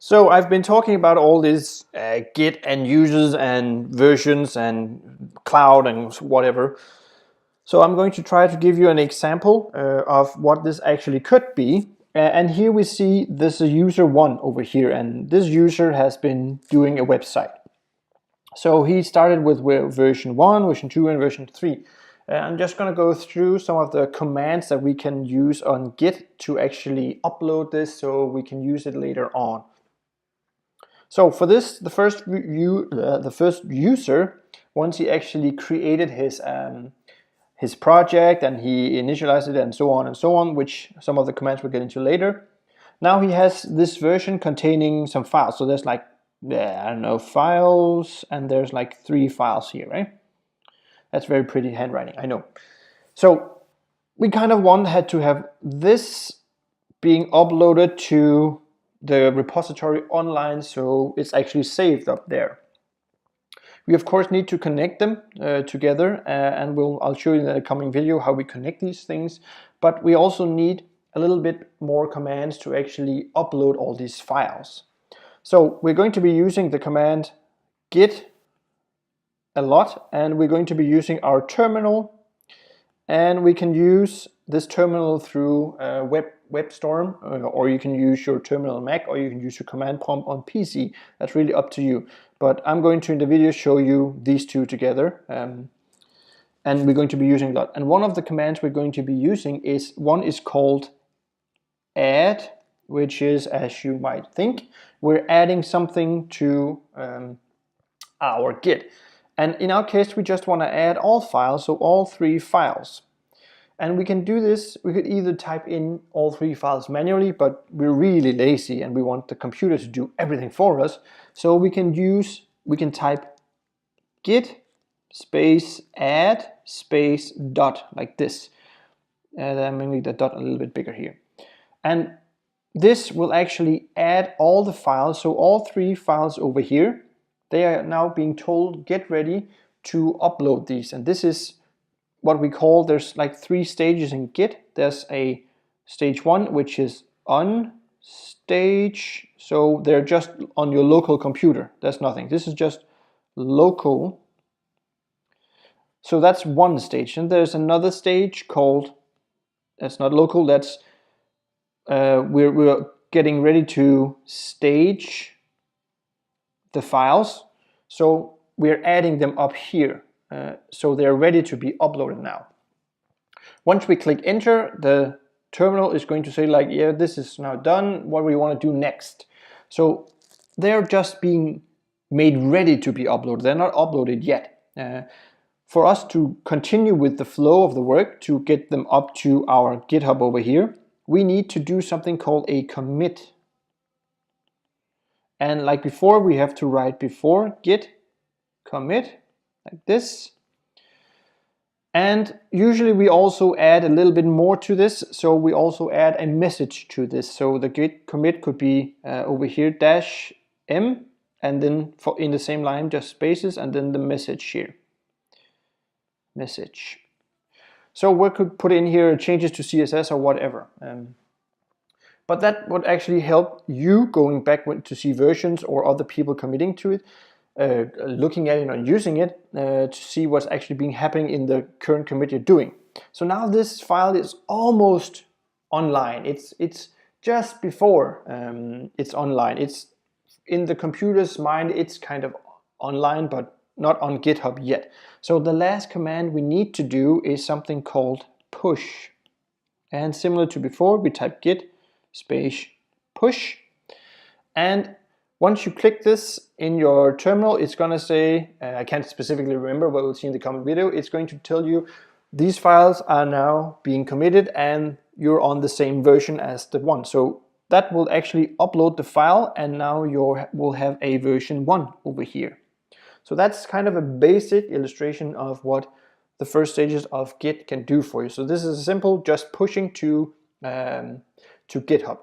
So I've been talking about all these Git and users and versions and cloud and whatever. So I'm going to try to give you an example of what this actually could be. And here we see this is user 1 over here, and this user has been doing a website. So he started with version 1, version 2, and version 3. I'm just going to go through some of the commands that we can use on Git to actually upload this so we can use it later on. So for this, the first user, once he actually created his project and he initialized it and so on, which some of the commands we'll get into later. Now he has this version containing some files. So there's like, I don't know, files, and there's like 3 files here, right? That's very pretty handwriting, I know. So we kind of had to have this being uploaded to the repository online, so it's actually saved up there. We of course need to connect them together, and I'll show you in the coming video how we connect these things. But we also need a little bit more commands to actually upload all these files. So we're going to be using the command git a lot, and we're going to be using our terminal, and we can use this terminal through WebStorm, or you can use your terminal on Mac, or you can use your command prompt on PC. That's really up to you. But I'm going to in the video show you these two together, and we're going to be using a lot. And one of the commands we're going to be using is called add, which is, as you might think, we're adding something to our Git. And in our case, we just want to add all files, so all 3 files. And we can do this, we could either type in all 3 files manually, but we're really lazy and we want the computer to do everything for us. So we can type git space add space dot, like this. And I'm going to make the dot a little bit bigger here. And this will actually add all the files, so all 3 files over here, they are now being told get ready to upload these. And this is what we call, there's like 3 stages in Git. There's a stage 1, which is on stage, so they're just on your local computer. There's nothing. This is just local. So that's one stage. And there's another stage called, that's not local, that's we're getting ready to stage the files. So we're adding them up here. So they're ready to be uploaded now. Once we click enter, the terminal is going to say like, yeah, this is now done. What do we want to do next? So they're just being made ready to be uploaded. They're not uploaded yet. For us to continue with the flow of the work, to get them up to our GitHub over here, we need to do something called a commit. And like before, we have to write before git commit, like this. And usually we also add a little bit more to this, so we also add a message to this. So the git commit could be over here -m, and then in the same line just spaces, and then the message here, message. So we could put in here changes to CSS or whatever. But that would actually help you going back to see versions or other people committing to it, looking at it and using it to see what's actually being happening in the current commit you're doing. So now this file is almost online. It's just before it's online. It's in the computer's mind, it's kind of online, but not on GitHub yet. So the last command we need to do is something called push. And similar to before, we type git space push. And once you click this in your terminal, it's going to say, I can't specifically remember, but we'll see in the coming video, it's going to tell you these files are now being committed and you're on the same version as the one. So that will actually upload the file, and now we'll have a version 1 over here. So that's kind of a basic illustration of what the first stages of Git can do for you. So this is simple, just pushing to GitHub.